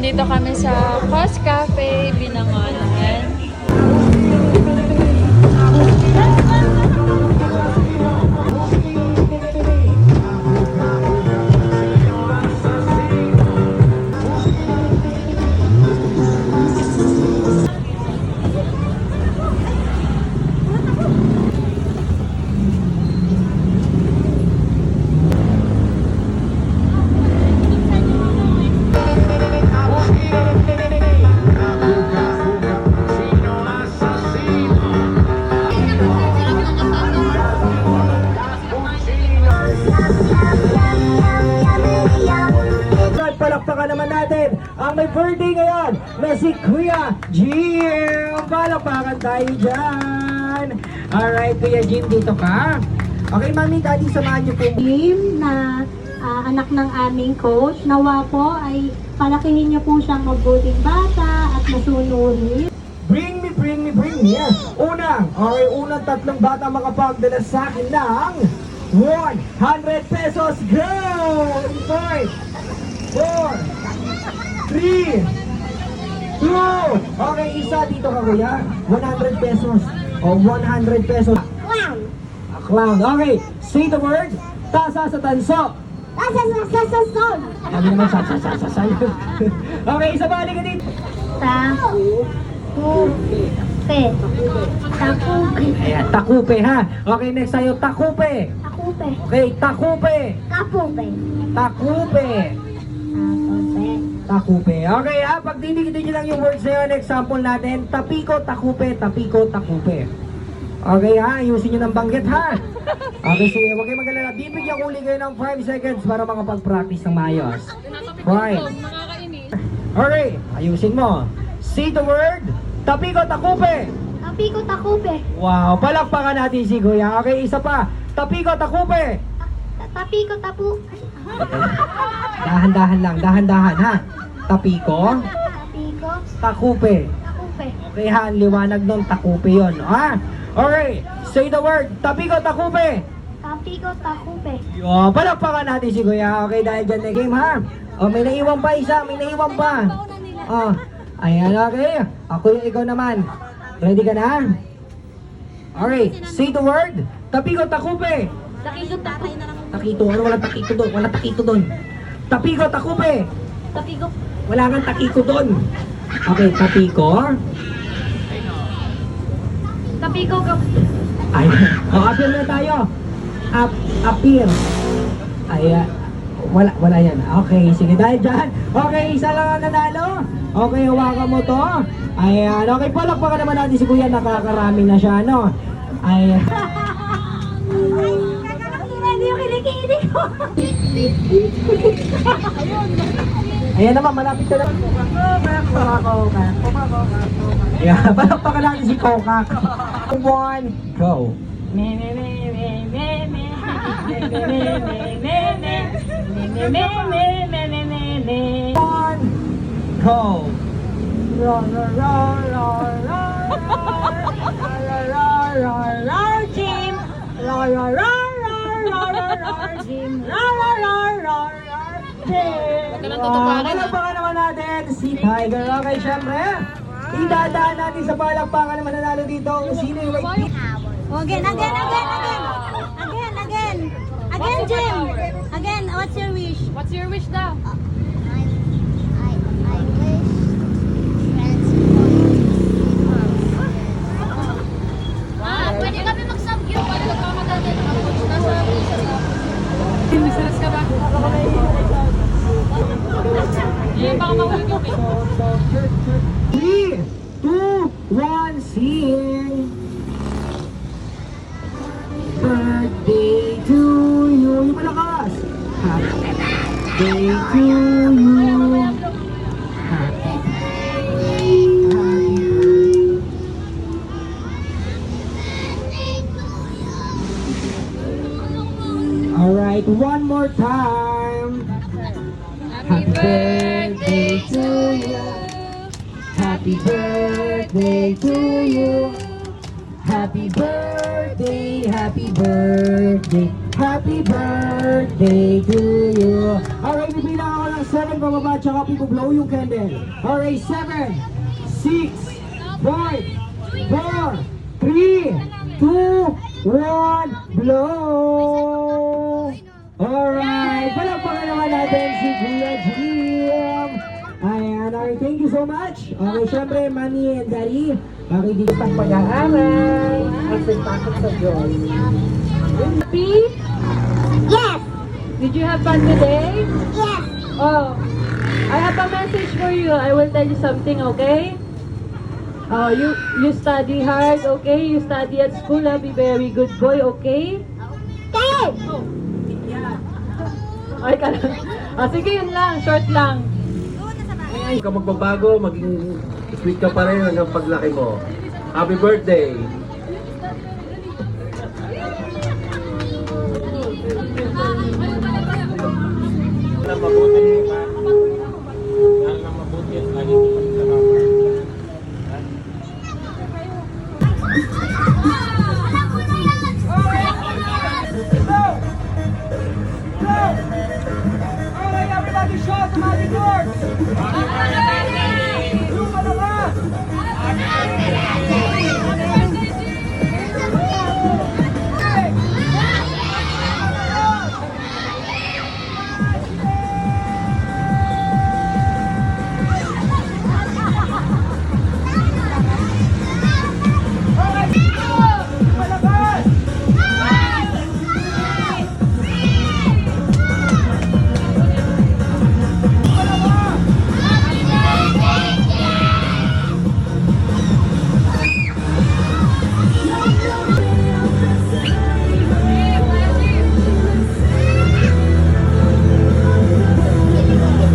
Nandito kami sa Cos Cafe, Binangonan. Palakpakan naman natin ang may birthday ngayon na si Kuya Jim. Palakpakan tayo dyan. Alright, Kuya Jim, dito ka. Okay, Mami, Daddy, samahan niyo po. Jim na anak ng aming coach. Nawa po ay palakihin niyo po siyang mabuting bata at masunurin. Bring me. Yes. Unang tatlong bata makapagdala sa akin ng 100 pesos. Go! 5, 4, 3, 2. Okay, isa dito ka, Kuya. 100 pesos. O, 100 pesos. Clown! A clown. Okay, say the word. Tasa sa tanso. Son! Sabi naman sa. Okay, isa ba? Halika dito. Takupe. Ayan, takupe ha. Okay, next tayo, takupe. Takupe. Okay, takupe. Kapupe. Takupe. Takupe. Takupe. Okay ha, pag didikit nyo lang yung words na yun, example natin, tapiko, takupe, tapiko, takupe. Okay ha, ayusin nyo ng banggit ha. Okay, sige, huwag kayo mag-alala. Bibigyan uli kayo ng 5 seconds para makapag-practice ng maayos. Right. Okay, ayusin mo. Say the word, tapiko, takupe. Tapiko, takupe. Wow, palakpakan natin si Kuya. Okay, isa pa. Tapiko, takupe. Tapiko, tapu. Dahan-dahan ha. Tapiko, Tapiko, takupe. takupe. Okay ha, ang liwanag nun, takupe yun. Ha? Okay, say the word, tapiko, takupe. Tapiko, takupe. Yo, palakpakan natin si Kuya. Okay, dahil dyan na game ha. Oh, may naiwan pa isa, may naiwan pa. Oh, ayan, okay. Ako yung ikaw naman. Ready ka na? Okay, say the word, tapiko, takupe. Takiko, tatay na lang. Takito, ano wala takito doon? Wala takito doon. Tapiko, takupe. Tapiko. Wala kang takiko doon. Okay, tapiko. Tapiko, Ay, appear na tayo. Appear. Ay, wala yan. Okay, sige, dahil dyan. Okay, isa lang ang nanalo. Okay, hawakan mo to. Ayan, okay, palakpakan naman natin si Kuya. Nakakarami na siya, no? Ay, Hindi yung kinikini ko. ayan naman, malapit ka na. Yeah, palakpakan natin si Kokak. 1, go. One, go. Roar, roar, roar, roar, roar, roar, roar, Jim. Roar, roar, roar, roar, roar, roar, Jim. Roar, roar, roar, roar, roar, Jim. Palakpakan naman natin si Tiger. Okay, syempre, idadaan natin sa palakpakan na mananalo dito kung sino yung may Again, Jim. Again, what's your wish? What's your wish daw? Pwede kami mag-samgyup. Paano nagkamadali ng coach? Nasa recess ako. Recess ka ba? Hindi, baka mahuli ka. 3, 2, 1, sing! Birthday to you! Yung malakas! Happy birthday to you! Happy birthday! Alright, one more time! Happy birthday to you! Happy birthday to you! Happy birthday, happy birthday, happy birthday to you! Alright, bibilang ako ng 7 bababa, tsaka blow yung candle. Alright, 7, 6, 5, 4, 3, 2, 1, blow! Alright, palakpakan naman natin si Kuya Jim. Ayan, okay, thank you so much. Okay, syempre, Manny and Daddy, okay, dito ang pag-aaral at pagpasok sa Diyos. Happy? Yes! Did you have fun today? Yes! Oh, I have a message for you. I will tell you something, okay? Oh, you study hard, okay? You study at school, be very good boy, okay? Okay! Oh. Ay, ka lang. Sige, yun lang. Short lang. Huwag ka magbabago, maging sweet ka pa rin hanggang paglaki mo. Happy birthday! Alright, everybody shout to Magic Lord! Lupa na ba?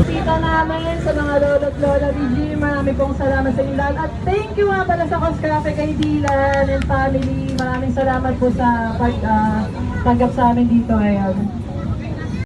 Tita namin, sa mga lolo at lola ni Jim, marami pong salamat sa inyong lahat. At thank you nga pala sa Coscafe kay Dylan and family. Maraming salamat po sa pagtanggap sa amin dito ngayon.